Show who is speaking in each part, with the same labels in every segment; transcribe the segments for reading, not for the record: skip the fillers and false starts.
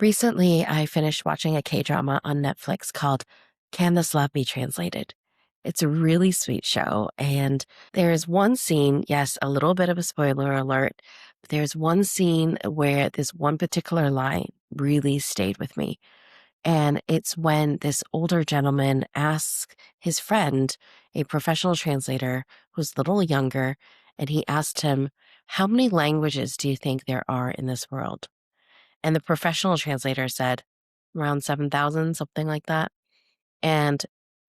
Speaker 1: Recently, I finished watching a K-drama on Netflix called Can This Love Be Translated? It's a really sweet show, and there is one scene, yes, a little bit of a spoiler alert, but there's one scene where this one particular line really stayed with me. And it's when this older gentleman asks his friend, a professional translator who's a little younger, and he asked him, "How many languages do you think there are in this world?" And the professional translator said around 7,000, something like that. And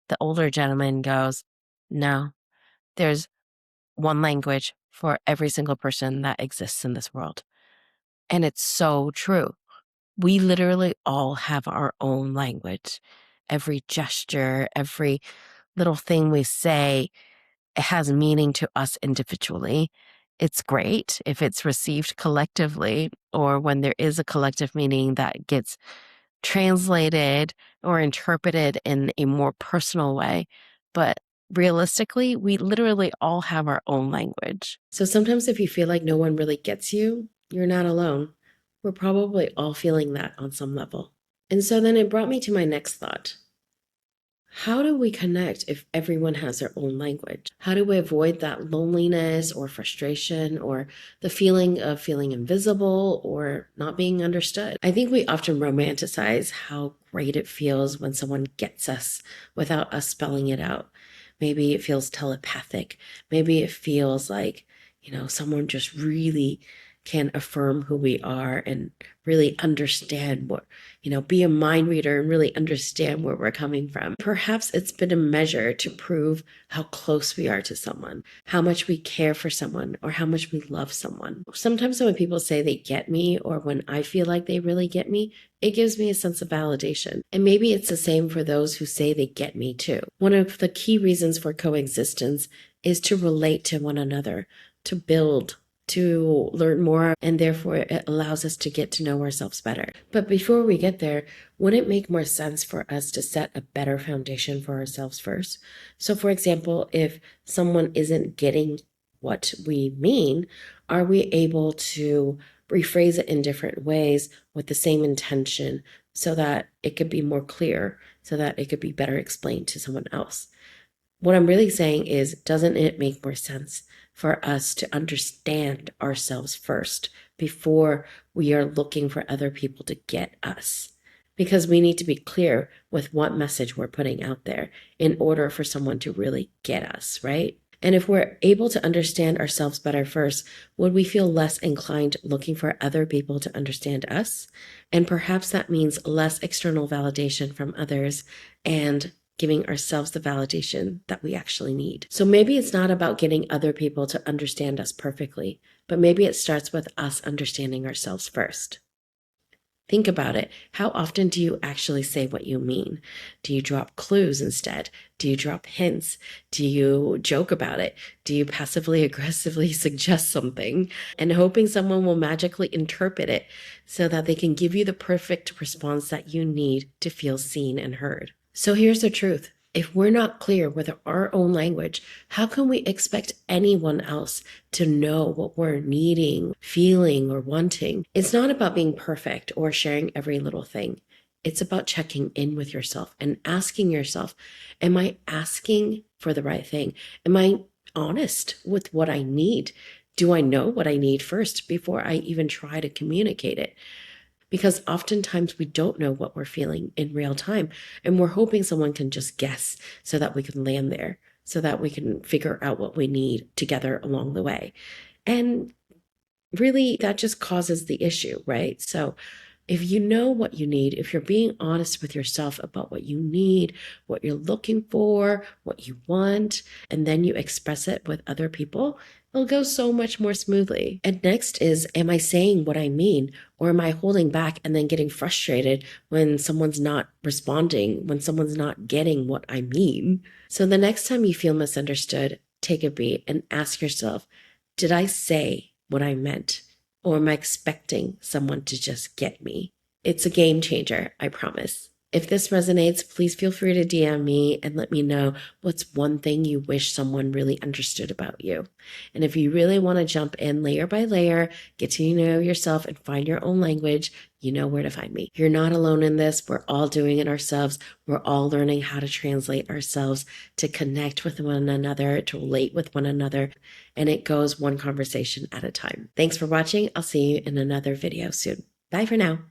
Speaker 1: the older gentleman goes, "No, there's one language for every single person that exists in this world." And it's so true. We literally all have our own language. Every gesture, every little thing we say, it has meaning to us individually. It's great if it's received collectively or when there is a collective meaning that gets translated or interpreted in a more personal way. But realistically, we literally all have our own language. So sometimes if you feel like no one really gets you, you're not alone. We're probably all feeling that on some level. And so then it brought me to my next thought. How do we connect if everyone has their own language? How do we avoid that loneliness or frustration or the feeling of feeling invisible or not being understood? I think we often romanticize how great it feels when someone gets us without us spelling it out. Maybe it feels telepathic. Maybe it feels like, someone just really can affirm who we are and really understand what, be a mind reader and really understand where we're coming from. Perhaps it's been a measure to prove how close we are to someone, how much we care for someone, or how much we love someone. Sometimes when people say they get me, or when I feel like they really get me, it gives me a sense of validation. And maybe it's the same for those who say they get me too. One of the key reasons for coexistence is to relate to one another, to build, to learn more, and therefore it allows us to get to know ourselves better. But before we get there, wouldn't it make more sense for us to set a better foundation for ourselves first? So for example, if someone isn't getting what we mean, are we able to rephrase it in different ways with the same intention so that it could be more clear, so that it could be better explained to someone else? What I'm really saying is, doesn't it make more sense for us to understand ourselves first before we are looking for other people to get us? Because we need to be clear with what message we're putting out there in order for someone to really get us, right? And if we're able to understand ourselves better first, would we feel less inclined looking for other people to understand us? And perhaps that means less external validation from others and giving ourselves the validation that we actually need. So maybe it's not about getting other people to understand us perfectly, but maybe it starts with us understanding ourselves first. Think about it. How often do you actually say what you mean? Do you drop clues instead? Do you drop hints? Do you joke about it? Do you passively aggressively suggest something and hoping someone will magically interpret it so that they can give you the perfect response that you need to feel seen and heard? So here's the truth. If we're not clear with our own language, how can we expect anyone else to know what we're needing, feeling, or wanting? It's not about being perfect or sharing every little thing. It's about checking in with yourself and asking yourself, am I asking for the right thing? Am I honest with what I need? Do I know what I need first before I even try to communicate it? Because oftentimes we don't know what we're feeling in real time. And we're hoping someone can just guess so that we can land there, so that we can figure out what we need together along the way. And really, that just causes the issue, right? So if you know what you need, if you're being honest with yourself about what you need, what you're looking for, what you want, and then you express it with other people, it'll go so much more smoothly. And next is, am I saying what I mean? Or am I holding back and then getting frustrated when someone's not responding, when someone's not getting what I mean? So the next time you feel misunderstood, take a beat and ask yourself, did I say what I meant? Or am I expecting someone to just get me? It's a game changer, I promise. If this resonates, please feel free to DM me and let me know what's one thing you wish someone really understood about you. And if you really want to jump in layer by layer, get to know yourself and find your own language, you know where to find me. You're not alone in this. We're all doing it ourselves. We're all learning how to translate ourselves, to connect with one another, to relate with one another. And it goes one conversation at a time. Thanks for watching. I'll see you in another video soon. Bye for now.